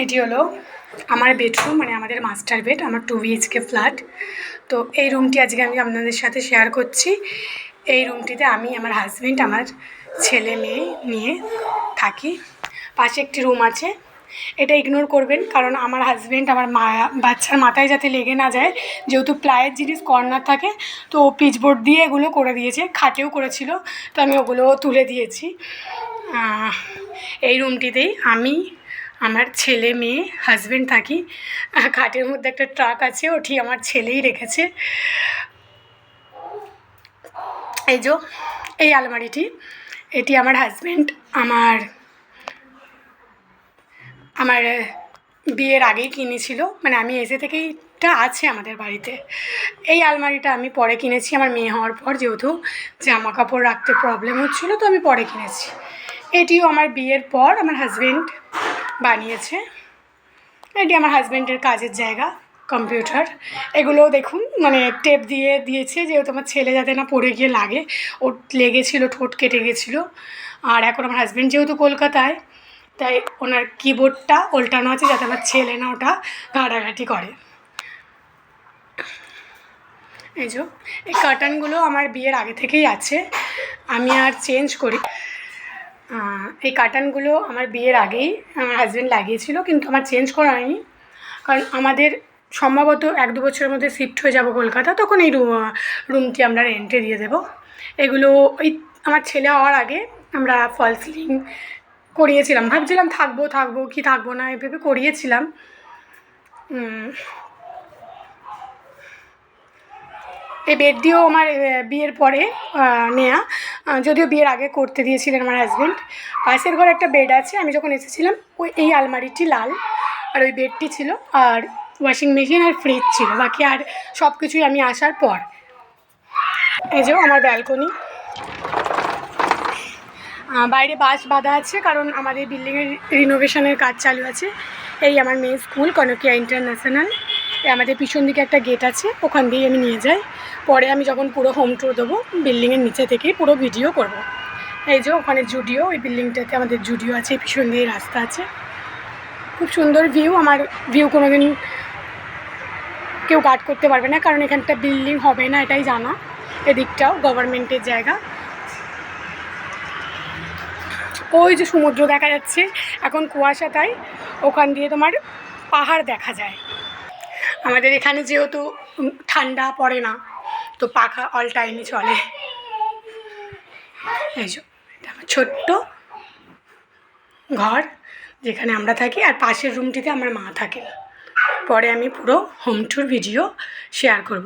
এটি হলো আমার বেডরুম, মানে আমাদের মাস্টার বেড, আমার 2 BHK ফ্ল্যাট। তো এই রুমটি আজকে আমি আপনাদের সাথে শেয়ার করছি। এই রুমটিতে আমি, আমার হাজব্যান্ড, আমার ছেলে মেয়ে নিয়ে থাকি। পাশে একটি রুম আছে, এটা ইগনোর করবেন, কারণ আমার হাজব্যান্ড আমার বাচ্চার মাথায় যাতে লেগে না যায়, যেহেতু প্লাইয়ের জিনিস কর্নার থাকে, তো পিচবোর্ড দিয়ে এগুলো করে দিয়েছে, খাটেও করেছিল, তো আমি ওগুলো তুলে দিয়েছি। এই রুমটিতেই আমি, আমার ছেলে মেয়ে, হাজব্যান্ড থাকি। খাটের মধ্যে একটা ট্রাক আছে, ওটি আমার ছেলেই রেখেছে। এই যে এই আলমারিটি, এটি আমার হাজব্যান্ড আমার বিয়ের আগেই কিনেছিল, মানে আমি এসে থেকেই এটা আছে আমাদের বাড়িতে। এই আলমারিটা আমি পরে কিনেছি আমার মেয়ে হওয়ার পর, যেহেতু জামা কাপড় রাখতে প্রবলেম হচ্ছিলো, তো আমি পরে কিনেছি। এটিও আমার বিয়ের পর আমার হাজব্যান্ড বানিয়েছে। এটি আমার হাজব্যান্ডের কাজের জায়গা, কম্পিউটার। এগুলোও দেখুন, মানে টেপ দিয়ে দিয়েছে, যেহেতু আমার ছেলে যাতে না পড়ে গিয়ে লাগে, ওর লেগেছিলো, ঠোঁট কেটে গেছিলো। আর এখন আমার হাজব্যান্ড যেহেতু কলকাতায়, তাই ওনার কিবোর্ডটা উল্টানো আছে, যাতে আমার ছেলে না ওটা ঘাটাঘাটি করে। এই যে এই কার্টনগুলো আমার বিয়ের আগে থেকেই আছে, আমি আর চেঞ্জ করি। এই কার্টনগুলো আমার বিয়ের আগেই আমার হাজব্যান্ড লাগিয়েছিল, কিন্তু আমার চেঞ্জ করা হয়নি, কারণ আমাদের সম্ভবত 1-2 বছরের মধ্যে শিফট হয়ে যাব কলকাতা, তখন এই রুমটি আমরা রেন্টে দিয়ে দেবো। এগুলো ওই আমার ছেলে হওয়ার আগে আমরা ফলস সিলিং করিয়েছিলাম, ভাবছিলাম থাকবো কি থাকবো না, এভাবে করিয়েছিলাম। এই বেডটিও আমার বিয়ের পরে নেয়া, যদিও বিয়ের আগে করতে দিয়েছিলেন আমার হাজব্যান্ড। পাশের ঘরে একটা বেড আছে, আমি যখন এসেছিলাম এই আলমারিটি লাল, আর ওই বেডটি ছিল, আর ওয়াশিং মেশিন আর ফ্রিজ ছিল, বাকি আর সব কিছুই আমি আসার পর। এই যে আমার ব্যালকনি, বাইরে বাঁশ বাঁধা আছে, কারণ আমাদের বিল্ডিংয়ের রিনোভেশনের কাজ চালু আছে। এই আমার মেয়ের স্কুল, কনকিয়া ইন্টারন্যাশনাল। আমাদের পিছন দিকে একটা গেট আছে, ওখান দিয়েই আমি নিয়ে যাই। পরে আমি যখন পুরো হোম ট্যুর দেবো, বিল্ডিংয়ের নিচে থেকেই পুরো ভিডিও করব। এই যে ওখানে জুডিও, ওই বিল্ডিংটাতে আমাদের জুডিও আছে, পিছন দিয়ে রাস্তা আছে, খুব সুন্দর ভিউ। আমার ভিউ কোনো দিন কেউ গার্ড করতে পারবে না, কারণ এখানটা বিল্ডিং হবে না, এটাই জানা। এদিকটাও গভর্নমেন্টের জায়গা। ওই যে সমুদ্র দেখা যাচ্ছে, এখন কুয়াশা, তাই ওখান দিয়ে তোমার পাহাড় দেখা যায়। আমাদের এখানে যেহেতু ঠান্ডা পড়ে না, তো পাখা অল টাইমই চলে। এই যে এটা আমার ছোট্ট ঘর, যেখানে আমরা থাকি, আর পাশের রুমটিতে আমার মা থাকে। পরে আমি পুরো হোম ট্যুর ভিডিও শেয়ার করব।